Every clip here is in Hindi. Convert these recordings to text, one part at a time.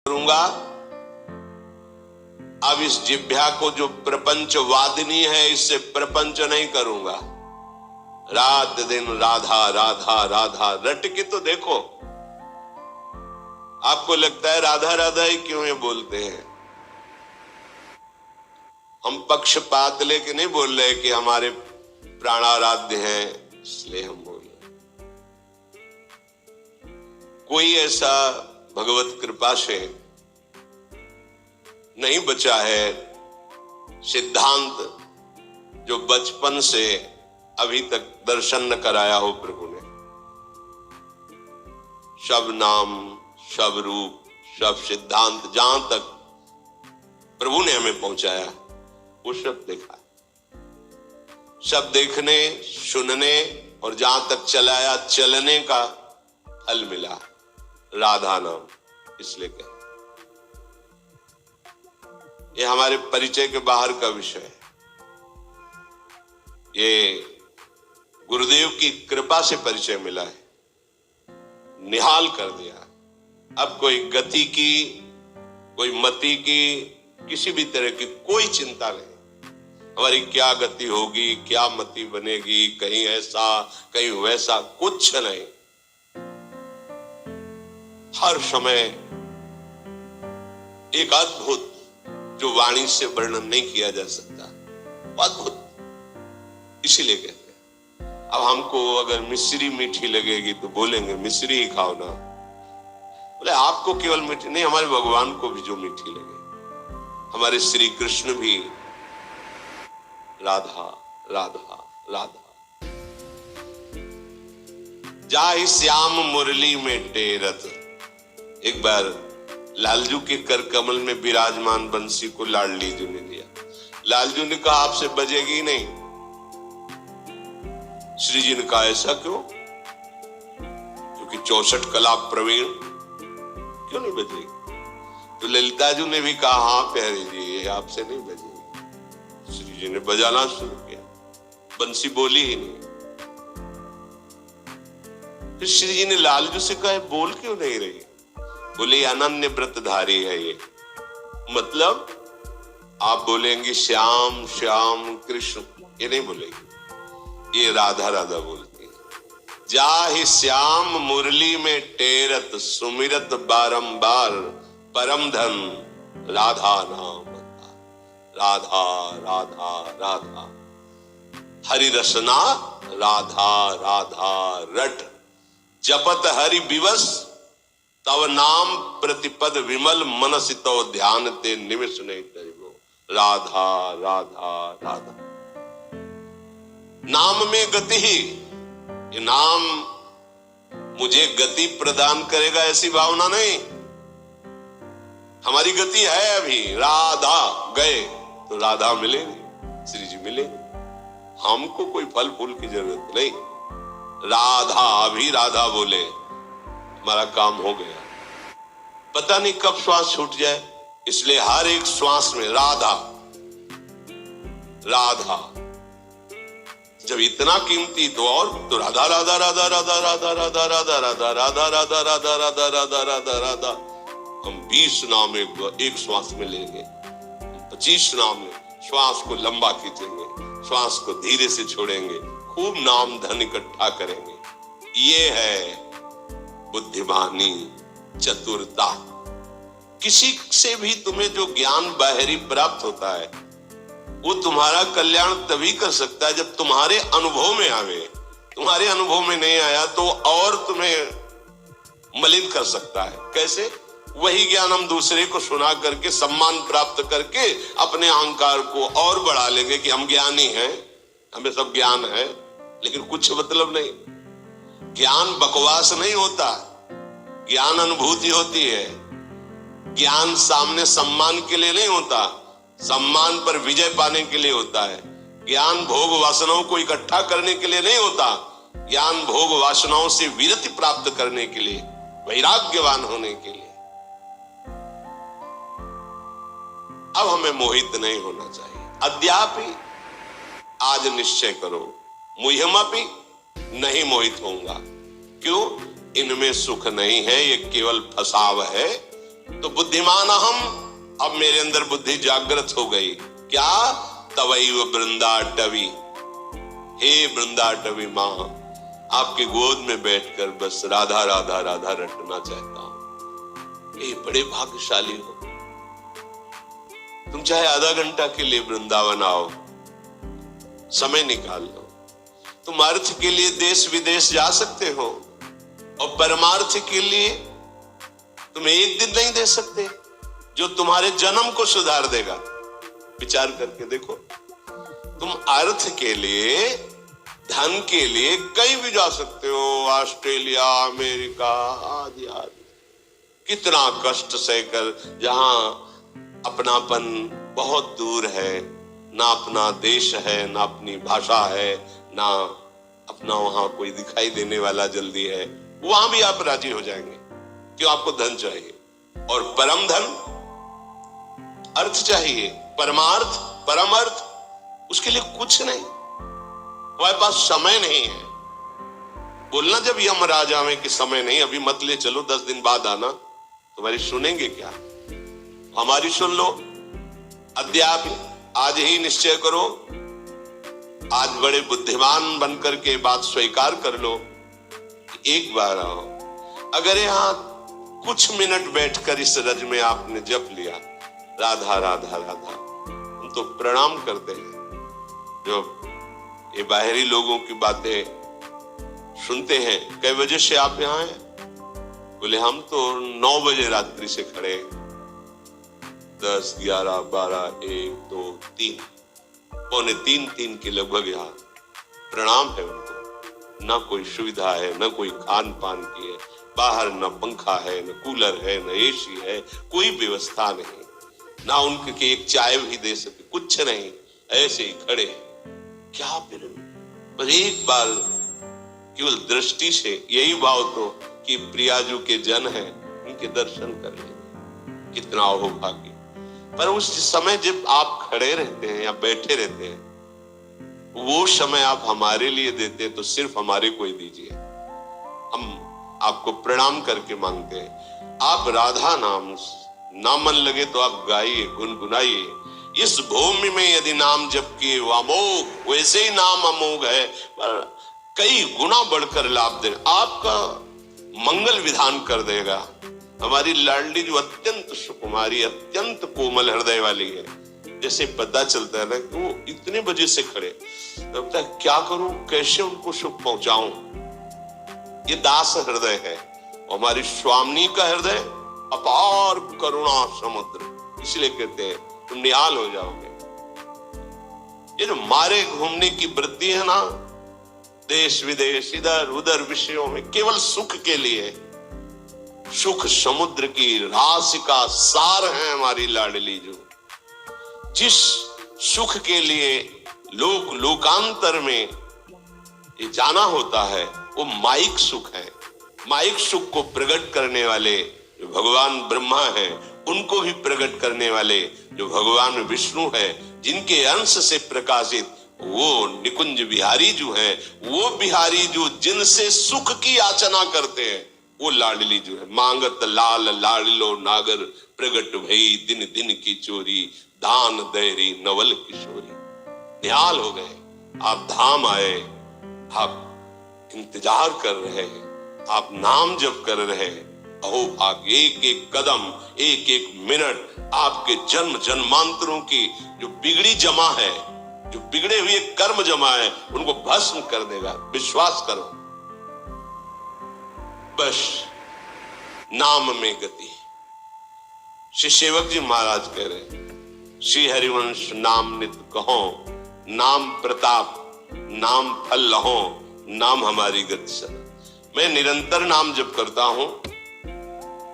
करूंगा। अब इस जिह्वा को जो प्रपंच वादिनी है, इससे प्रपंच नहीं करूंगा। रात दिन राधा राधा राधा रट के तो देखो। आपको लगता है राधा राधा ही क्यों ये बोलते हैं? हम पक्षपात लेके नहीं बोल रहे कि हमारे प्राणाराध्य हैं इसलिए हम बोल रहे। कोई ऐसा भगवत कृपा से नहीं बचा है सिद्धांत जो बचपन से अभी तक दर्शन न कराया हो प्रभु ने। सब नाम, सब रूप, सब सिद्धांत जहां तक प्रभु ने हमें पहुंचाया वो सब देखा, सब देखने सुनने और जहां तक चलाया चलने का फल मिला। राधा नाम इसलिए कह, ये हमारे परिचय के बाहर का विषय है। ये गुरुदेव की कृपा से परिचय मिला है, निहाल कर दिया। अब कोई गति की, कोई मति की, किसी भी तरह की कोई चिंता नहीं। हमारी क्या गति होगी, क्या मति बनेगी, कहीं ऐसा कहीं वैसा, कुछ नहीं। हर समय एक अद्भुत जो वाणी से वर्णन नहीं किया जा सकता, अद्भुत। इसीलिए कहते हैं अब हमको अगर मिश्री मीठी लगेगी तो बोलेंगे मिश्री ही खाओ ना। बोले आपको केवल मीठी नहीं, हमारे भगवान को भी जो मीठी लगे। हमारे श्री कृष्ण भी राधा राधा राधा। जाहि श्याम मुरली में टेरत। एक बार लालजू के कर कमल में विराजमान बंसी को लाडली जी ने दिया। लालजू ने कहा आपसे बजेगी नहीं। श्री जी ने कहा ऐसा क्यों? क्योंकि 64 कला प्रवीण, क्यों नहीं बजेगी? तो ललिता जी ने भी कहा हाँ प्यारे जी ये आपसे नहीं बजेगी। श्री जी ने बजाना शुरू किया, बंसी बोली ही नहीं। फिर श्री जी ने लालजू से कहा बोल क्यों नहीं रही? बोले अनन्य व्रतधारी है ये। मतलब आप बोलेंगे श्याम श्याम कृष्ण, ये नहीं बोलेगी, ये राधा राधा बोलती है। जाहि श्याम मुरली में टेरत सुमिरत बारंबार परम धन राधा नाम। राधा राधा राधा हरि रसना राधा राधा रट। जपत हरि विवश तव नाम प्रतिपद विमल मनसितो ध्यान ते निमिष नहीं तरिगो। राधा राधा राधा। नाम में गति ही, ये नाम मुझे गति प्रदान करेगा ऐसी भावना नहीं। हमारी गति है अभी, राधा गए तो राधा मिलेगी, श्री जी मिलेगी। हमको कोई फल फूल की जरूरत नहीं। राधा अभी राधा बोले हमारा काम हो गया। पता नहीं कब श्वास छूट जाए, इसलिए हर एक श्वास में राधा राधा। जब इतना कीमती तो और तो राधा राधा राधा राधा राधा राधा राधा राधा राधा राधा राधा राधा राधा राधा राधा। हम 20 नाम एक श्वास में लेंगे, 25 नाम में श्वास को लंबा खींचेंगे, श्वास को धीरे से छोड़ेंगे, खूब नाम धन इकट्ठा करेंगे। ये है बुद्धिमानी, चतुरता। किसी से भी तुम्हें जो ज्ञान बाहरी प्राप्त होता है वो तुम्हारा कल्याण तभी कर सकता है जब तुम्हारे अनुभव में आवे। तुम्हारे अनुभव में नहीं आया तो और तुम्हें मलिन कर सकता है। कैसे? वही ज्ञान हम दूसरे को सुना करके सम्मान प्राप्त करके अपने अहंकार को और बढ़ा लेंगे कि हम ज्ञानी हैं, हमें सब ज्ञान है, लेकिन कुछ मतलब नहीं। ज्ञान बकवास नहीं होता, ज्ञान अनुभूति होती है। ज्ञान सामने सम्मान के लिए नहीं होता, सम्मान पर विजय पाने के लिए होता है। ज्ञान भोग वासनाओं को इकट्ठा करने के लिए नहीं होता, ज्ञान भोग वासनाओं से विरति प्राप्त करने के लिए, वैराग्यवान होने के लिए। अब हमें मोहित नहीं होना चाहिए। अद्यापि आज निश्चय करो, मुह्यमपि नहीं मोहित होऊंगा। क्यों? इनमें सुख नहीं है, ये केवल फसाव है। तो बुद्धिमान हम, अब मेरे अंदर बुद्धि जागृत हो गई। क्या? तवैव वृंदाटवी, हे वृंदाटवी माँ, आपके गोद में बैठकर बस राधा राधा राधा रटना चाहता हूं। ये बड़े भाग्यशाली हो। तुम चाहे आधा घंटा के लिए वृंदावन आओ, समय निकाल लो। तुम अर्थ के लिए देश विदेश जा सकते हो, और परमार्थ के लिए तुम एक दिन नहीं दे सकते जो तुम्हारे जन्म को सुधार देगा। विचार करके देखो, तुम अर्थ के लिए, धन के लिए कहीं भी जा सकते हो, ऑस्ट्रेलिया, अमेरिका आदि आदि। कितना कष्ट सहकर, जहां अपनापन बहुत दूर है, ना अपना देश है, ना अपनी भाषा है, ना अपना वहां कोई दिखाई देने वाला जल्दी है, वहां भी आप राजी हो जाएंगे। क्यों? आपको धन चाहिए, और परम धन अर्थ चाहिए, परमार्थ, परम अर्थ, उसके लिए कुछ नहीं। हमारे पास समय नहीं है। बोलना जब यमराज आवे कि समय नहीं, अभी मत ले चलो, 10 दिन बाद आना, तुम्हारी सुनेंगे क्या? हमारी सुन लो। अद्यापि, आज ही निश्चय करो, आज बड़े बुद्धिमान बनकर के बात स्वीकार कर लो, एक बार आओ। अगर यहाँ कुछ मिनट बैठकर इस रज में आपने जप लिया राधा राधा राधा, हम तो प्रणाम करते हैं। जो ये बाहरी लोगों की बातें सुनते हैं, कई बजे से आप यहाँ हैं? बोले हम तो 9 बजे रात्रि से खड़े, 10, 11, 12, 1, 2, 3, पौने 3 के लगभग यहाँ। प्रणाम है उनको। ना कोई सुविधा है, ना कोई खान पान की है, बाहर न पंखा है, न कूलर है, न एसी है, कोई व्यवस्था नहीं, ना उनके एक चाय भी दे सके, कुछ नहीं, ऐसे ही खड़े। क्या फिर बस एक बार केवल दृष्टि से यही भाव तो कि प्रियाजू के जन है, उनके दर्शन कर लेंगे, कितना हो भाग्य। पर उस समय जब आप खड़े रहते हैं या बैठे रहते हैं, वो समय आप हमारे लिए देते हैं, तो सिर्फ हमारे को ही दीजिए। हम आपको प्रणाम करके मांगते हैं। आप राधा नाम ना मन लगे तो आप गाइए, गुनगुनाइए। इस भूमि में यदि नाम जप किए वो अमोघ, वैसे ही नाम अमोघ है, पर कई गुना बढ़कर लाभ दे, आपका मंगल विधान कर देगा। हमारी लाडली जो अत्यंत सुकुमारी, अत्यंत कोमल हृदय वाली है, जैसे पता चलता है ना कि वो इतने बजे से खड़े, तब तक क्या करूं, कैसे उनको सुख पहुंचाऊं। ये दास हृदय है। हमारी स्वामी का हृदय अपार करुणा समुद्र, इसलिए कहते हैं तुम निहाल हो जाओगे। ये जो मारे घूमने की वृत्ति है ना, देश विदेश इधर उधर विषयों में, केवल सुख के लिए, सुख समुद्र की राशि का सार है हमारी लाडली जो। जिस सुख के लिए लोक लोकांतर में ये जाना होता है, वो माइक सुख है। माइक सुख को प्रकट करने वाले जो भगवान ब्रह्मा हैं, उनको भी प्रकट करने वाले जो भगवान विष्णु है, जिनके अंश से प्रकाशित वो निकुंज बिहारी जो है, वो बिहारी जो जिनसे सुख की याचना करते हैं, वो लाडली जो है। मांगत लाल लाडलो नागर, प्रगट भई दिन दिन की चोरी, दान दैरी नवल किशोरी। निहाल हो गए, आप धाम आए, आप इंतजार कर रहे हैं, आप नाम जप कर रहे हैं। अहो भाग्य, एक एक कदम, एक एक मिनट आपके जन्म जन्मांतरों की जो बिगड़ी जमा है, जो बिगड़े हुए कर्म जमा है, उनको भस्म कर देगा। विश्वास करो, बस नाम में गति। श्री सेवक जी महाराज कह रहे, श्री हरिवंश नाम नित कहो, नाम प्रताप नाम फल लहो, नाम हमारी गति सदा। मैं निरंतर नाम जप करता हूं,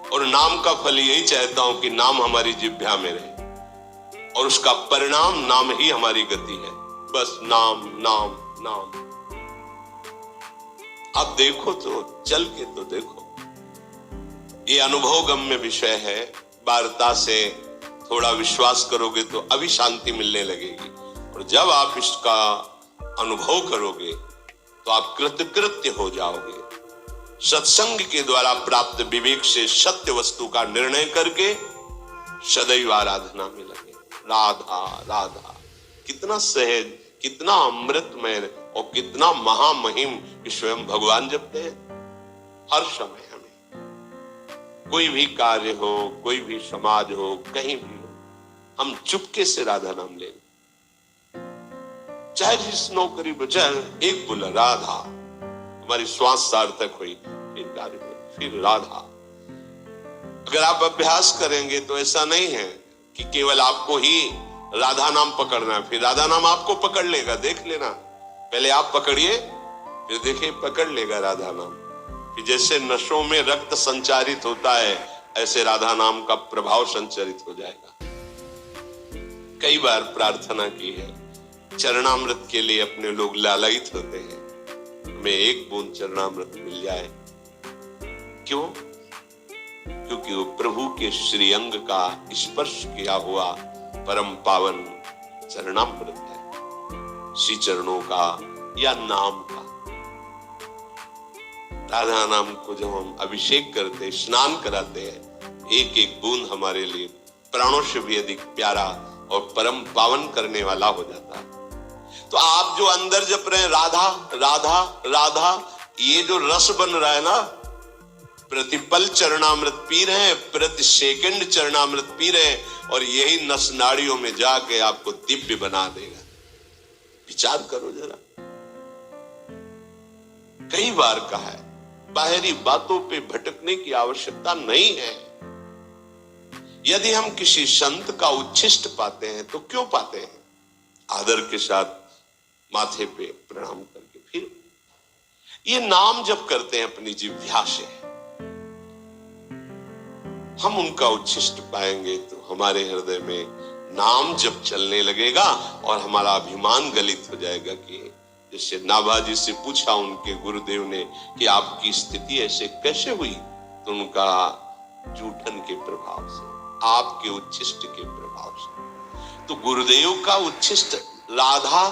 और नाम का फल यही चाहता हूं कि नाम हमारी जिह्वा में रहे, और उसका परिणाम नाम ही हमारी गति है। बस नाम नाम नाम। आप देखो तो, चल के तो देखो। ये अनुभव गम्य विषय है। वार्ता से थोड़ा विश्वास करोगे तो अभी शांति मिलने लगेगी, और जब आप इसका अनुभव करोगे तो आप कृतकृत्य हो जाओगे। सत्संग के द्वारा प्राप्त विवेक से सत्य वस्तु का निर्णय करके सदैव आराधना में लगे। राधा राधा, कितना सहज, कितना अमृतमय और कितना महामहिम स्वयं भगवान जपते हैं। हर समय हमें कोई भी कार्य हो, कोई भी समाज हो, कहीं भी हो, हम चुपके से राधा नाम लें। चाहे जिस नौकरी में, चाहे एक बोला राधा, हमारी श्वास सार्थक हुई, फिर कार्य में, फिर राधा। अगर आप अभ्यास करेंगे तो ऐसा नहीं है कि केवल आपको ही राधा नाम पकड़ना है, फिर राधा नाम आपको पकड़ लेगा। देख लेना, पहले आप पकड़िए, फिर देखिए पकड़ लेगा राधा नाम। फिर जैसे नशों में रक्त संचारित होता है, ऐसे राधा नाम का प्रभाव संचारित हो जाएगा। कई बार प्रार्थना की है, चरणामृत के लिए अपने लोग लालायित होते हैं, हमें एक बूंद चरणामृत मिल जाए। क्यों? क्योंकि वो प्रभु के श्रीअंग का स्पर्श किया हुआ परम पावन चरणामृत है, श्री चरणों का या नाम का। राधा नाम को जब हम अभिषेक करते, स्नान कराते हैं, एक एक बूंद हमारे लिए प्राणों से भी अधिक प्यारा और परम पावन करने वाला हो जाता है। तो आप जो अंदर जप रहे हैं राधा राधा राधा, ये जो रस बन रहा है ना, प्रतिपल चरणामृत पी रहे हैं, प्रति सेकंड चरणामृत पी रहे हैं, और यही नस नाड़ियों में जाके आपको दिव्य बना देगा। विचार करो जरा। कई बार कहा है, बाहरी बातों पे भटकने की आवश्यकता नहीं है। यदि हम किसी संत का उच्छिष्ट पाते हैं तो क्यों पाते हैं? आदर के साथ माथे पे प्रणाम करके फिर ये नाम जप करते हैं अपनी जिह्वा से। हम उनका उच्छिष्ट पाएंगे तो हमारे हृदय में नाम जप चलने लगेगा और हमारा अभिमान गलित हो जाएगा। कि जैसे नाभाजी से पूछा उनके गुरुदेव ने कि आपकी स्थिति ऐसे कैसे हुई, तो उनका जूठन के प्रभाव से, आपके उच्छिष्ट के प्रभाव से। तो गुरुदेव का उच्छिष्ट राधा,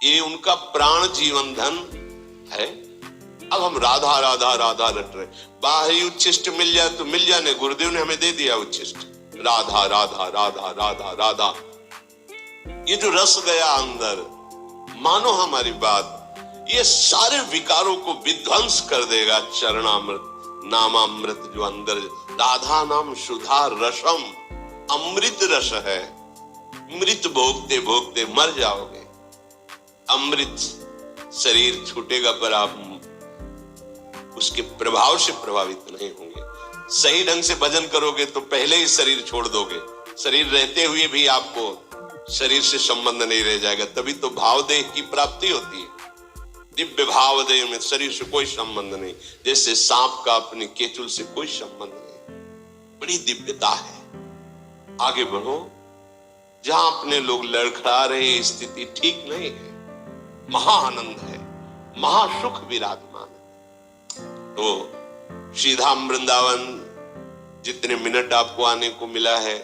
ये उनका प्राण जीवन धन है। अब हम राधा राधा राधा रट रहे, बाहरी उच्छिष्ट मिल जाए तो मिल जाने, गुरुदेव ने हमें दे दिया उच्छिष्ट, राधा राधा राधा राधा राधा। ये जो रस गया अंदर, मानो हमारी बात, ये सारे विकारों को विध्वंस कर देगा। चरणामृत नामामृत जो अंदर, राधा नाम सुधा रसम, अमृत रस है। मृत भोगते भोगते मर जाओगे, अमृत शरीर छूटेगा पर आप उसके प्रभाव से प्रभावित नहीं होंगे। सही ढंग से भजन करोगे तो पहले ही शरीर छोड़ दोगे, शरीर रहते हुए भी आपको शरीर से संबंध नहीं रह जाएगा। तभी तो भावदेह की प्राप्ति होती है। दिव्य भावदेह में शरीर से कोई संबंध नहीं, जैसे सांप का अपने केचुल से कोई संबंध नहीं। बड़ी दिव्यता है। आगे बढ़ो। जहां अपने लोग लड़खड़ा रहे, स्थिति ठीक नहीं है, महाआनंद है, महासुख विराजमान है। तो श्रीधाम वृंदावन जितने मिनट आपको आने को मिला है,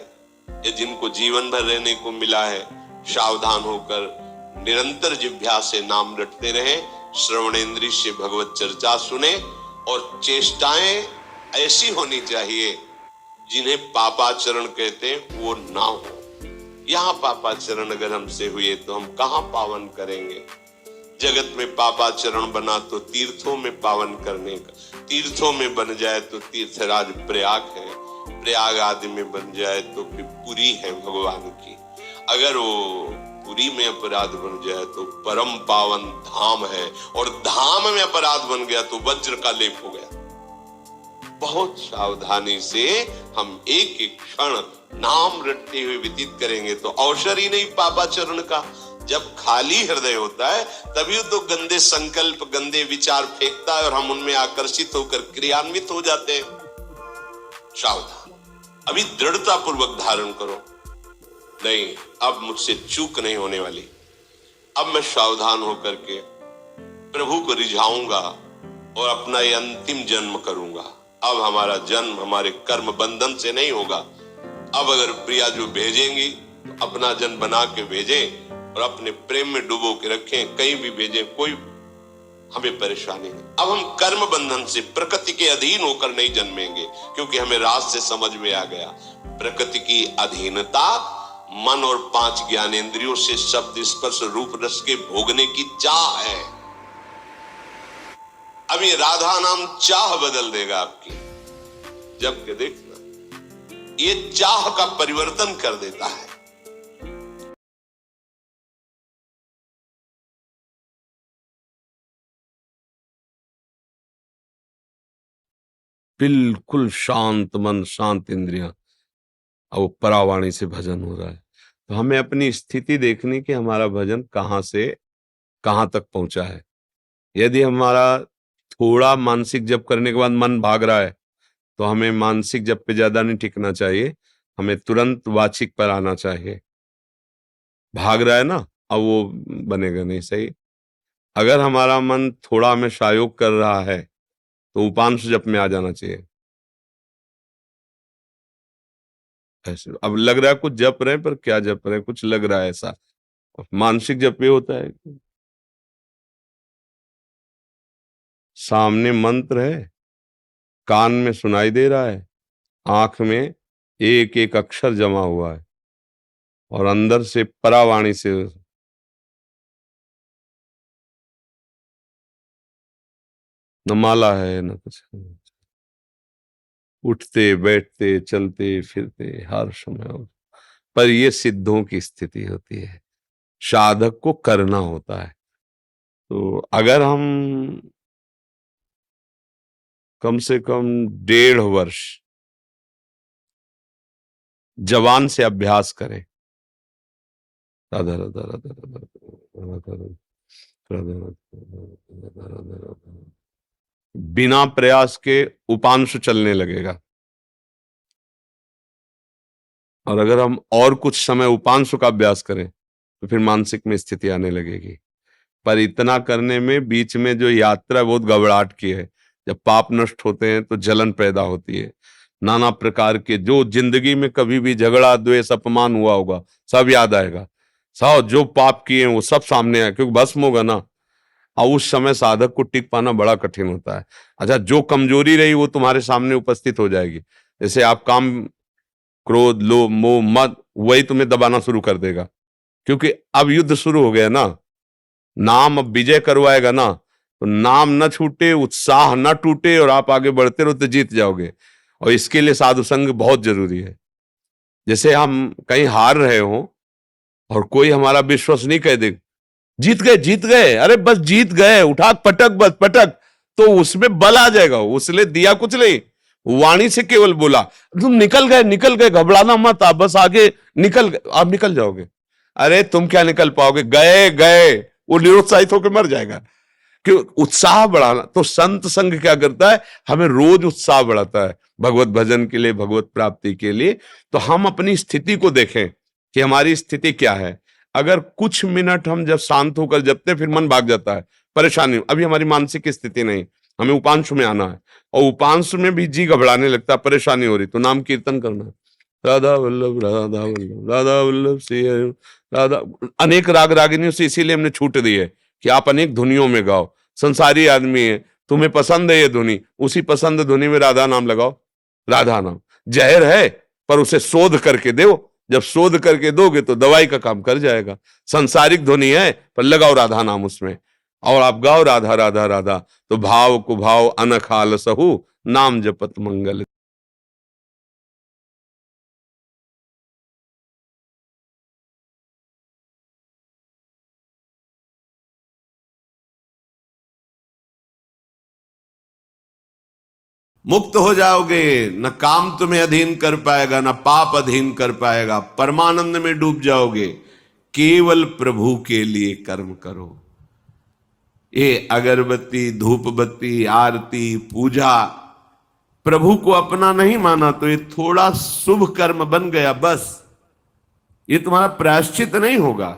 या जिनको जीवन भर रहने को मिला है, सावधान होकर निरंतर जिह्वा से नाम रटते रहे, श्रवणेंद्रिय से भगवत चर्चा सुने, और चेष्टाएं ऐसी होनी चाहिए जिन्हें पापाचरण कहते हैं वो ना हो। यहाँ पापाचरण अगर हमसे हुए तो हम कहाँ पावन करेंगे? जगत में पापाचरण बना तो तीर्थों में पावन करने का, तीर्थों में बन जाए तो तीर्थराज प्रयाग है, प्रयाग आदि में बन जाए तो फिर पुरी है भगवान की। अगर वो पुरी में अपराध बन जाए तो परम पावन धाम है, और धाम में अपराध बन गया तो वज्र का लेप हो गया। बहुत सावधानी से हम एक एक क्षण नाम रटते हुए व्यतीत करेंगे तो अवसर ही नहीं पापाचरण का। जब खाली हृदय होता है तभी तो गंदे संकल्प, गंदे विचार फेंकता है और हम उनमें आकर्षित होकर क्रियान्वित हो जाते हैं। सावधान, अभी दृढ़ता पूर्वक धारण करो। नहीं, अब मुझसे चूक नहीं होने वाली। अब मैं सावधान होकर के प्रभु को रिझाऊंगा और अपना ये अंतिम जन्म करूंगा। अब हमारा जन्म हमारे कर्म बंधन से नहीं होगा। अब अगर प्रिया जो भेजेंगी तो अपना जन्म बना के भेजें और अपने प्रेम में डुबो के रखें, कहीं भी भेजें, कोई हमें परेशानी है। अब हम कर्म बंधन से प्रकृति के अधीन होकर नहीं जन्मेंगे, क्योंकि हमें राज से समझ में आ गया प्रकृति की अधीनता मन और 5 ज्ञानेंद्रियों से शब्द स्पर्श रूप रस के भोगने की चाह है। अब ये राधा नाम चाह बदल देगा आपकी, जबकि देखना ये चाह का परिवर्तन कर देता है। बिल्कुल शांत मन, शांत इंद्रियां, अब वो परावाणी से भजन हो रहा है। तो हमें अपनी स्थिति देखनी कि हमारा भजन कहां से कहां तक पहुंचा है। यदि हमारा थोड़ा मानसिक जप करने के बाद मन भाग रहा है, तो हमें मानसिक जप पे ज्यादा नहीं टिकना चाहिए, हमें तुरंत वाचिक पर आना चाहिए। भाग रहा है ना, अब वो बनेगा नहीं सही। अगर हमारा मन थोड़ा हमें सहयोग कर रहा है, तो उपांश जप में आ जाना चाहिए। ऐसे अब लग रहा है कुछ जप रहे हैं, पर क्या जप रहे हैं, कुछ लग रहा है ऐसा। मानसिक जप ये होता है, सामने मंत्र है, कान में सुनाई दे रहा है, आंख में एक एक अक्षर जमा हुआ है, और अंदर से परावाणी से न माला है न कुछ, उठते बैठते चलते फिरते हर समय। पर ये सिद्धों की स्थिति होती है, साधक को करना होता है। तो अगर हम कम से कम 1.5 वर्ष जवान से अभ्यास करें, राधा राधा राधा राधा राधा राधा राधा राधा, बिना प्रयास के उपांशु चलने लगेगा। और अगर हम और कुछ समय उपांशु का अभ्यास करें, तो फिर मानसिक में स्थिति आने लगेगी। पर इतना करने में बीच में जो यात्रा बहुत घबराहट की है। जब पाप नष्ट होते हैं तो जलन पैदा होती है, नाना प्रकार के जो जिंदगी में कभी भी झगड़ा द्वेष अपमान हुआ होगा सब याद आएगा। सब जो पाप किए हैं वो सब सामने आए, क्योंकि भस्म होगा ना। और उस समय साधक को टिक पाना बड़ा कठिन होता है। अच्छा, जो कमजोरी रही वो तुम्हारे सामने उपस्थित हो जाएगी। जैसे आप काम, क्रोध, लोभ, मोह, मद, वही तुम्हें दबाना शुरू कर देगा, क्योंकि अब युद्ध शुरू हो गया ना। नाम अब विजय करवाएगा ना, तो नाम न छूटे, उत्साह न टूटे, और आप आगे बढ़ते रहो तो जीत जाओगे। और इसके लिए साधु संग बहुत जरूरी है। जैसे हम कहीं हार रहे हो और कोई हमारा विश्वास नहीं कह दे, जीत गए जीत गए, अरे बस जीत गए, उठा पटक बस पटक, तो उसमें बल आ जाएगा। उसने दिया कुछ नहीं, वाणी से केवल बोला तुम निकल गए, घबराना मत, आप बस आगे निकल गए, आप निकल जाओगे। अरे तुम क्या निकल पाओगे, गए गए, वो निरुत्साहित होकर मर जाएगा। क्यों? उत्साह बढ़ाना। तो संत संग क्या करता है, हमें रोज उत्साह बढ़ाता है भगवत भजन के लिए, भगवत प्राप्ति के लिए। तो हम अपनी स्थिति को देखें कि हमारी स्थिति क्या है। अगर कुछ मिनट हम जब शांत होकर जपते, फिर मन भाग जाता है, परेशानी। अभी हमारी मानसिक स्थिति नहीं, हमें उपांशु में आना है, और उपांशु में भी जी घबराने लगता है, परेशानी हो रही, तो नाम कीर्तन करना है, राधा वल्लभ राधा वल्लभ राधा वल्लभ श्री हरि राधा। अनेक राग रागिनियों से इसीलिए हमने छूट दी है कि आप अनेक धुनियों में गाओ। संसारी आदमी है, तुम्हें पसंद है ये धुनी, उसी पसंद धुनी में राधा नाम लगाओ। राधा नाम जहर है, पर उसे शोध करके दो। जब शोध करके दोगे तो दवाई का काम कर जाएगा। संसारिक ध्वनि है, पर लगाओ राधा नाम उसमें, और आप गाओ राधा राधा राधा, तो भाव कुभाव अनखाल सहु नाम जपत मंगल। मुक्त हो जाओगे, न काम तुम्हें अधीन कर पाएगा, न पाप अधीन कर पाएगा, परमानंद में डूब जाओगे। केवल प्रभु के लिए कर्म करो। ये अगरबत्ती, धूप बत्ती, आरती, पूजा, प्रभु को अपना नहीं माना तो ये थोड़ा शुभ कर्म बन गया, बस। ये तुम्हारा प्रायश्चित नहीं होगा।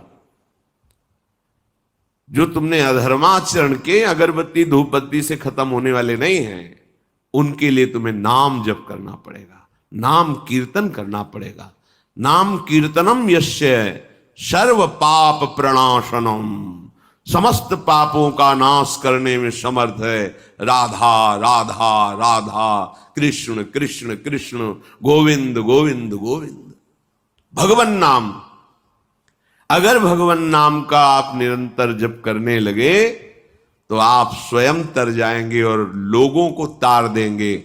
जो तुमने अधर्माचरण के अगरबत्ती धूप बत्ती से खत्म होने वाले नहीं हैं, उनके लिए तुम्हें नाम जप करना पड़ेगा, नाम कीर्तन करना पड़ेगा। नाम कीर्तनम यस्य सर्व पाप प्रणाशनम, समस्त पापों का नाश करने में समर्थ है। राधा राधा राधा, कृष्ण कृष्ण कृष्ण, गोविंद गोविंद गोविंद। भगवन नाम, अगर भगवन नाम का आप निरंतर जप करने लगे तो आप स्वयं तर जाएंगे और लोगों को तार देंगे।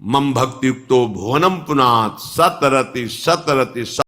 मम भक्ति युक्तो भुवनम पुनात सतरति सतरति